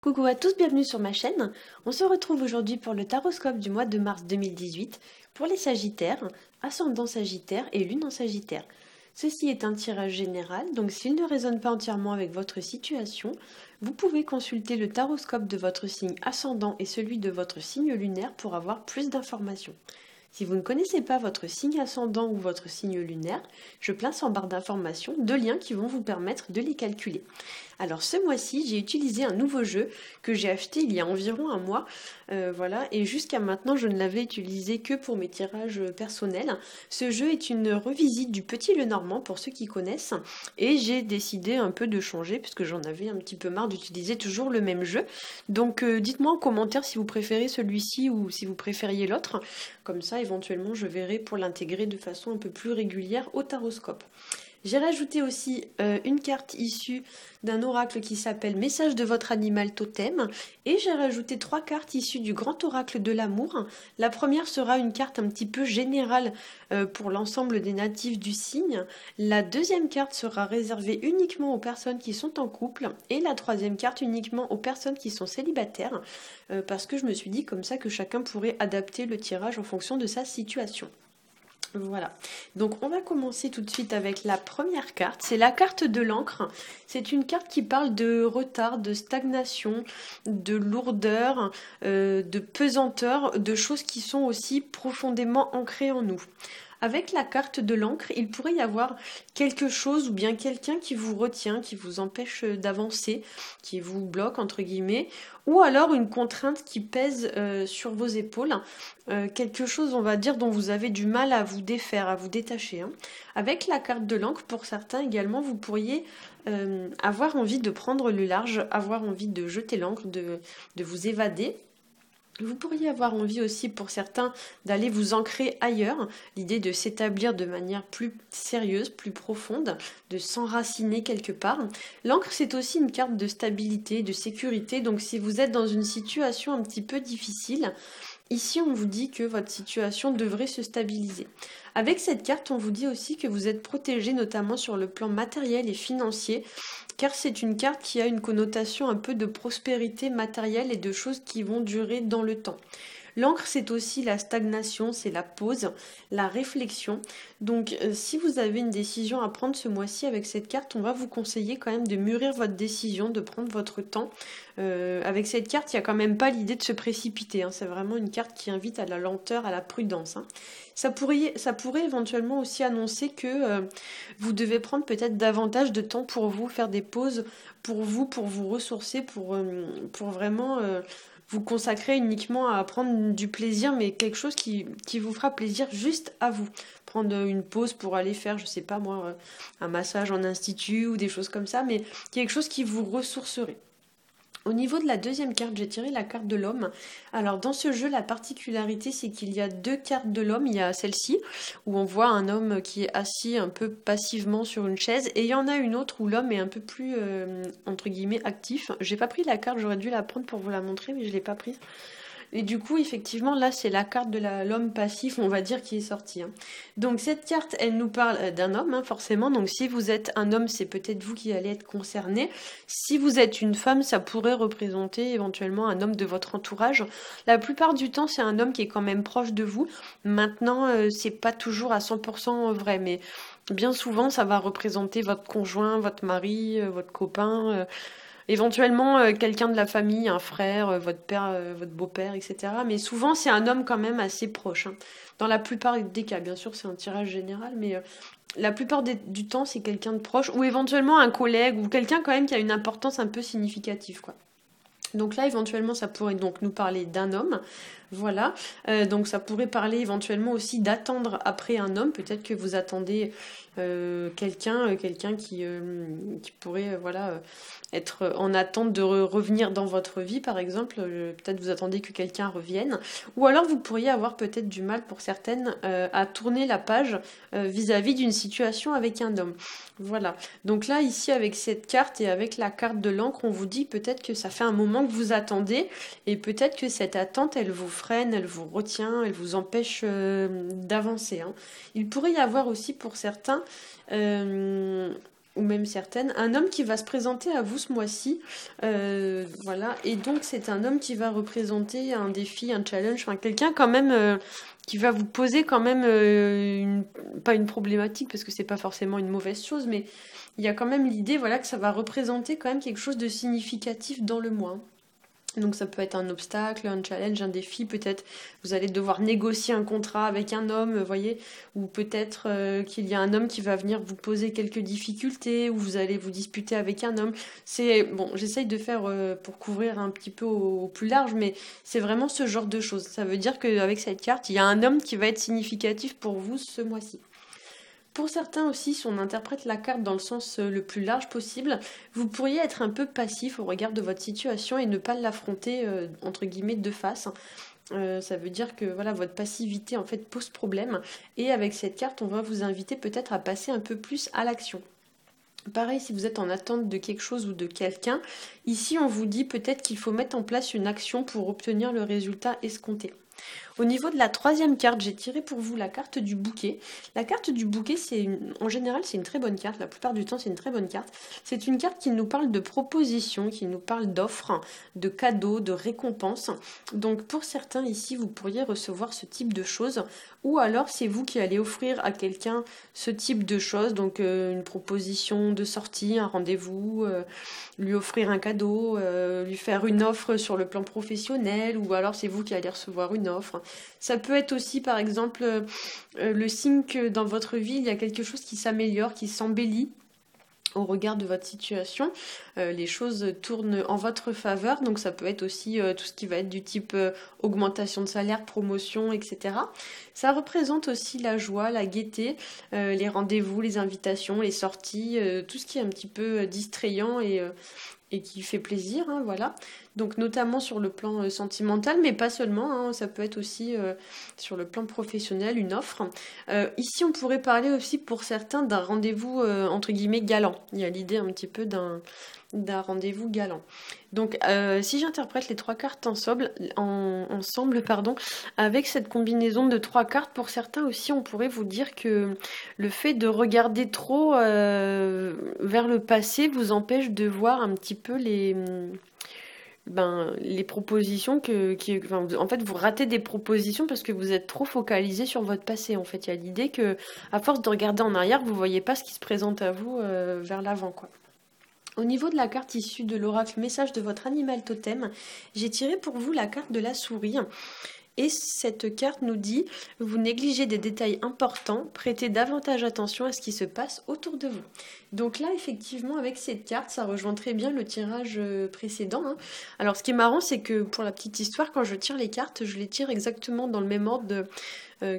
Coucou à tous, bienvenue sur ma chaîne. On se retrouve aujourd'hui pour le taroscope du mois de mars 2018 pour les Sagittaires, ascendant Sagittaire et lune en Sagittaire. Ceci est un tirage général, donc s'il ne résonne pas entièrement avec votre situation, vous pouvez consulter le taroscope de votre signe ascendant et celui de votre signe lunaire pour avoir plus d'informations. Si vous ne connaissez pas votre signe ascendant ou votre signe lunaire, je place en barre d'informations deux liens qui vont vous permettre de les calculer. Alors ce mois-ci, j'ai utilisé un nouveau jeu que j'ai acheté il y a environ un mois, voilà, et jusqu'à maintenant, je ne l'avais utilisé que pour mes tirages personnels. Ce jeu est une revisite du Petit Lenormand pour ceux qui connaissent, et j'ai décidé un peu de changer puisque j'en avais un petit peu marre d'utiliser toujours le même jeu. Donc dites-moi en commentaire si vous préférez celui-ci ou si vous préfériez l'autre. Comme ça, éventuellement, je verrai pour l'intégrer de façon un peu plus régulière au taroscope. J'ai rajouté aussi une carte issue d'un oracle qui s'appelle Message de votre animal totem et j'ai rajouté 3 cartes issues du grand oracle de l'amour. La première sera une carte un petit peu générale pour l'ensemble des natifs du signe. La deuxième carte sera réservée uniquement aux personnes qui sont en couple et la troisième carte uniquement aux personnes qui sont célibataires parce que je me suis dit comme ça que chacun pourrait adapter le tirage en fonction de sa situation. Voilà, donc on va commencer tout de suite avec la première carte, c'est la carte de l'encre. C'est une carte qui parle de retard, de stagnation, de lourdeur, de pesanteur, de choses qui sont aussi profondément ancrées en nous. Avec la carte de l'encre, il pourrait y avoir quelque chose ou bien quelqu'un qui vous retient, qui vous empêche d'avancer, qui vous bloque entre guillemets, ou alors une contrainte qui pèse sur vos épaules, quelque chose on va dire dont vous avez du mal à vous défaire, à vous détacher. Avec la carte de l'encre, pour certains également, vous pourriez avoir envie de prendre le large, avoir envie de jeter l'encre, de vous évader. Vous pourriez avoir envie aussi pour certains d'aller vous ancrer ailleurs, l'idée de s'établir de manière plus sérieuse, plus profonde, de s'enraciner quelque part. L'encre c'est aussi une carte de stabilité, de sécurité, donc si vous êtes dans une situation un petit peu difficile, ici on vous dit que votre situation devrait se stabiliser. Avec cette carte on vous dit aussi que vous êtes protégé notamment sur le plan matériel et financier, car c'est une carte qui a une connotation un peu de prospérité matérielle et de choses qui vont durer dans le temps. L'encre, c'est aussi la stagnation, c'est la pause, la réflexion. Donc, si vous avez une décision à prendre ce mois-ci avec cette carte, on va vous conseiller quand même de mûrir votre décision, de prendre votre temps. Avec cette carte, il n'y a quand même pas l'idée de se précipiter. C'est vraiment une carte qui invite à la lenteur, à la prudence. Ça pourrait éventuellement aussi annoncer que vous devez prendre peut-être davantage de temps pour vous, faire des pauses pour vous ressourcer, pour vraiment vous consacrer uniquement à prendre du plaisir, mais quelque chose qui vous fera plaisir juste à vous. Prendre une pause pour aller faire, je sais pas moi, un massage en institut ou des choses comme ça, mais quelque chose qui vous ressourcerait. Au niveau de la deuxième carte, j'ai tiré la carte de l'homme. Alors dans ce jeu, la particularité, c'est qu'il y a deux cartes de l'homme. Il y a celle-ci, où on voit un homme qui est assis un peu passivement sur une chaise. Et il y en a une autre où l'homme est un peu plus, entre guillemets, actif. J'ai pas pris la carte, j'aurais dû la prendre pour vous la montrer, mais je l'ai pas prise. Et du coup, effectivement, là, c'est la carte de l'homme passif, on va dire, qui est sortie. Donc cette carte, elle nous parle d'un homme, forcément. Donc si vous êtes un homme, c'est peut-être vous qui allez être concerné. Si vous êtes une femme, ça pourrait représenter éventuellement un homme de votre entourage. La plupart du temps, c'est un homme qui est quand même proche de vous. Maintenant, c'est pas toujours à 100% vrai, mais bien souvent, ça va représenter votre conjoint, votre mari, votre copain... éventuellement quelqu'un de la famille, un frère, votre père, votre beau-père, etc. Mais souvent c'est un homme quand même assez proche. Dans la plupart des cas, bien sûr c'est un tirage général, mais la plupart du temps c'est quelqu'un de proche, ou éventuellement un collègue, ou quelqu'un quand même qui a une importance un peu significative, quoi. Donc là, éventuellement, ça pourrait donc nous parler d'un homme. Voilà. Donc ça pourrait parler éventuellement aussi d'attendre après un homme. Peut-être que vous attendez quelqu'un qui pourrait voilà être en attente de revenir dans votre vie, par exemple. Peut-être vous attendez que quelqu'un revienne. Ou alors vous pourriez avoir peut-être du mal pour certaines à tourner la page vis-à-vis d'une situation avec un homme. Voilà. Donc là, ici, avec cette carte et avec la carte de l'encre, on vous dit peut-être que ça fait un moment que vous attendez et peut-être que cette attente, elle vous freine, elle vous retient, elle vous empêche d'avancer. Il pourrait y avoir aussi pour certains ou même certaines, un homme qui va se présenter à vous ce mois-ci. Voilà, et donc c'est un homme qui va représenter un défi, un challenge, enfin quelqu'un quand même qui va vous poser quand même pas une problématique parce que c'est pas forcément une mauvaise chose, mais il y a quand même l'idée voilà que ça va représenter quand même quelque chose de significatif dans le mois. Donc ça peut être un obstacle, un challenge, un défi, peut-être vous allez devoir négocier un contrat avec un homme, vous voyez, ou peut-être qu'il y a un homme qui va venir vous poser quelques difficultés, ou vous allez vous disputer avec un homme. C'est bon, j'essaye de faire pour couvrir un petit peu au plus large, mais c'est vraiment ce genre de choses. Ça veut dire qu'avec cette carte, il y a un homme qui va être significatif pour vous ce mois-ci. Pour certains aussi, si on interprète la carte dans le sens le plus large possible, vous pourriez être un peu passif au regard de votre situation et ne pas l'affronter entre guillemets de face. Ça veut dire que voilà, votre passivité en fait pose problème et avec cette carte, on va vous inviter peut-être à passer un peu plus à l'action. Pareil, si vous êtes en attente de quelque chose ou de quelqu'un, ici on vous dit peut-être qu'il faut mettre en place une action pour obtenir le résultat escompté. Au niveau de la troisième carte, j'ai tiré pour vous la carte du bouquet. La carte du bouquet, en général, c'est une très bonne carte. La plupart du temps, c'est une très bonne carte. C'est une carte qui nous parle de propositions, qui nous parle d'offres, de cadeaux, de récompenses. Donc, pour certains ici, vous pourriez recevoir ce type de choses. Ou alors, c'est vous qui allez offrir à quelqu'un ce type de choses. Donc, une proposition de sortie, un rendez-vous, lui offrir un cadeau, lui faire une offre sur le plan professionnel. Ou alors, c'est vous qui allez recevoir une offre. Ça peut être aussi, par exemple, le signe que dans votre vie, il y a quelque chose qui s'améliore, qui s'embellit au regard de votre situation. Les choses tournent en votre faveur, donc ça peut être aussi tout ce qui va être du type augmentation de salaire, promotion, etc. Ça représente aussi la joie, la gaieté, les rendez-vous, les invitations, les sorties, tout ce qui est un petit peu distrayant et qui fait plaisir, hein, voilà. Donc notamment sur le plan sentimental, mais pas seulement, hein, ça peut être aussi sur le plan professionnel, une offre. Ici, on pourrait parler aussi pour certains d'un rendez-vous entre guillemets galant. Il y a l'idée un petit peu d'un rendez-vous galant. Donc si j'interprète les trois cartes ensemble, avec cette combinaison de trois cartes, pour certains aussi, on pourrait vous dire que le fait de regarder trop vers le passé vous empêche de voir un petit peu les propositions en fait vous ratez des propositions parce que vous êtes trop focalisé sur votre passé. En fait, il y a l'idée que à force de regarder en arrière, vous voyez pas ce qui se présente à vous vers l'avant, quoi. Au niveau de la carte issue de l'oracle message de votre animal totem, j'ai tiré pour vous la carte de la souris. Et cette carte nous dit, vous négligez des détails importants, prêtez davantage attention à ce qui se passe autour de vous. Donc là, effectivement, avec cette carte, ça rejoint très bien le tirage précédent, hein. Alors ce qui est marrant, c'est que pour la petite histoire, quand je tire les cartes, je les tire exactement dans le même ordre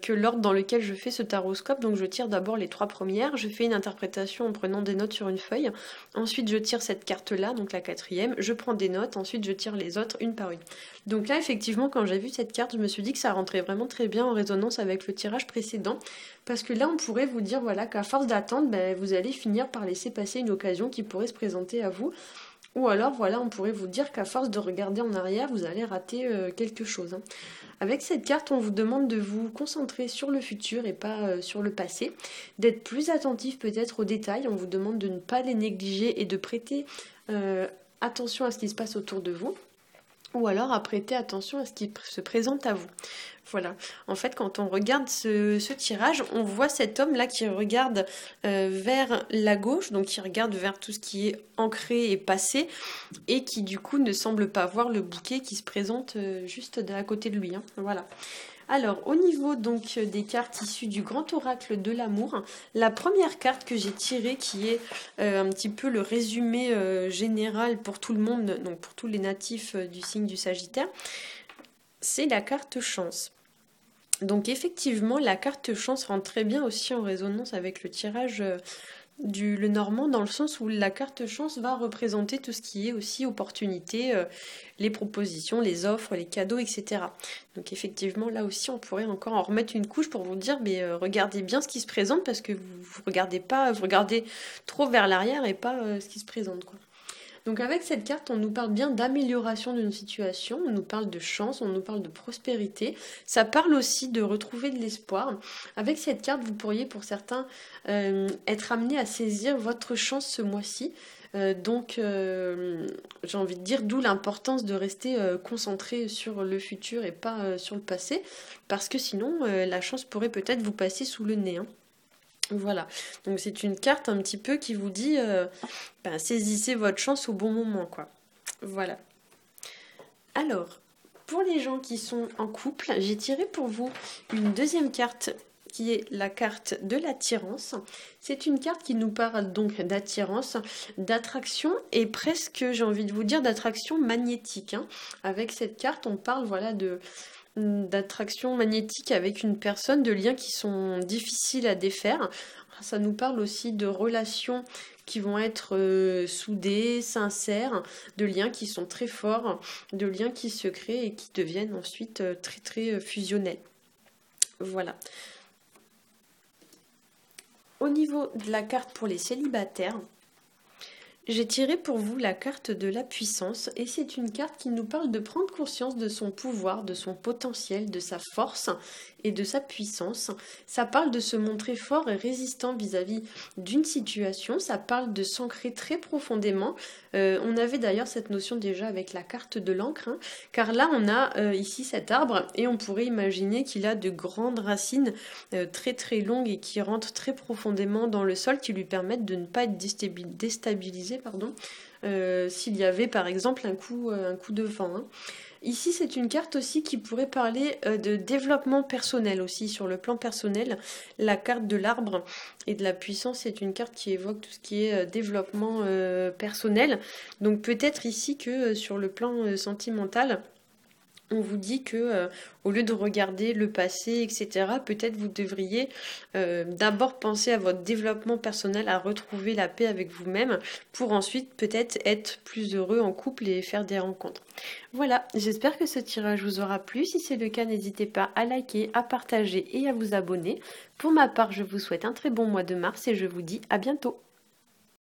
que l'ordre dans lequel je fais ce taroscope. Donc je tire d'abord les trois premières, je fais une interprétation en prenant des notes sur une feuille, ensuite je tire cette carte-là, donc la quatrième, je prends des notes, ensuite je tire les autres une par une. Donc là, effectivement, quand j'ai vu cette carte, je me suis dit que ça rentrait vraiment très bien en résonance avec le tirage précédent, parce que là, on pourrait vous dire voilà, qu'à force d'attendre, vous allez finir par laisser passer une occasion qui pourrait se présenter à vous. Ou alors, voilà, on pourrait vous dire qu'à force de regarder en arrière, vous allez rater quelque chose, hein. Avec cette carte, on vous demande de vous concentrer sur le futur et pas sur le passé, d'être plus attentif peut-être aux détails, on vous demande de ne pas les négliger et de prêter attention à ce qui se passe autour de vous, ou alors à prêter attention à ce qui se présente à vous. Voilà. En fait, quand on regarde ce tirage, on voit cet homme-là qui regarde vers la gauche, donc qui regarde vers tout ce qui est ancré et passé, et qui du coup ne semble pas voir le bouquet qui se présente juste à côté de lui, hein. Voilà. Alors, au niveau donc des cartes issues du grand oracle de l'amour, la première carte que j'ai tirée, qui est un petit peu le résumé général pour tout le monde, donc pour tous les natifs du signe du Sagittaire, c'est la carte chance. Donc effectivement, la carte chance rentre très bien aussi en résonance avec le tirage du le normand, dans le sens où la carte chance va représenter tout ce qui est aussi opportunité, les propositions, les offres, les cadeaux, etc. Donc effectivement, là aussi, on pourrait encore en remettre une couche pour vous dire, mais regardez bien ce qui se présente, parce que vous regardez trop vers l'arrière et pas ce qui se présente, quoi. Donc avec cette carte, on nous parle bien d'amélioration d'une situation, on nous parle de chance, on nous parle de prospérité. Ça parle aussi de retrouver de l'espoir. Avec cette carte, vous pourriez pour certains être amené à saisir votre chance ce mois-ci. J'ai envie de dire, d'où l'importance de rester concentré sur le futur et pas sur le passé, parce que sinon, la chance pourrait peut-être vous passer sous le nez, hein. Voilà, donc c'est une carte un petit peu qui vous dit saisissez votre chance au bon moment, quoi. Voilà. Alors, pour les gens qui sont en couple, j'ai tiré pour vous une deuxième carte qui est la carte de l'attirance. C'est une carte qui nous parle donc d'attirance, d'attraction et presque, j'ai envie de vous dire, d'attraction magnétique, hein. Avec cette carte, on parle d'attraction magnétique avec une personne, de liens qui sont difficiles à défaire. Ça nous parle aussi de relations qui vont être soudées, sincères, de liens qui sont très forts, de liens qui se créent et qui deviennent ensuite très très fusionnels. Voilà. Au niveau de la carte pour les célibataires, j'ai tiré pour vous la carte de la puissance et c'est une carte qui nous parle de prendre conscience de son pouvoir, de son potentiel, de sa force et de sa puissance. Ça parle de se montrer fort et résistant vis-à-vis d'une situation, ça parle de s'ancrer très profondément. On avait d'ailleurs cette notion déjà avec la carte de l'encre, hein, car là on a ici cet arbre et on pourrait imaginer qu'il a de grandes racines très très longues et qui rentrent très profondément dans le sol, qui lui permettent de ne pas être déstabilisé s'il y avait par exemple un coup de vent, hein. Ici, c'est une carte aussi qui pourrait parler de développement personnel aussi, sur le plan personnel. La carte de l'arbre et de la puissance, c'est une carte qui évoque tout ce qui est développement personnel. Donc peut-être ici que sur le plan sentimental, on vous dit que au lieu de regarder le passé, etc., peut-être vous devriez d'abord penser à votre développement personnel, à retrouver la paix avec vous-même, pour ensuite peut-être être plus heureux en couple et faire des rencontres. Voilà, j'espère que ce tirage vous aura plu. Si c'est le cas, n'hésitez pas à liker, à partager et à vous abonner. Pour ma part, je vous souhaite un très bon mois de mars et je vous dis à bientôt.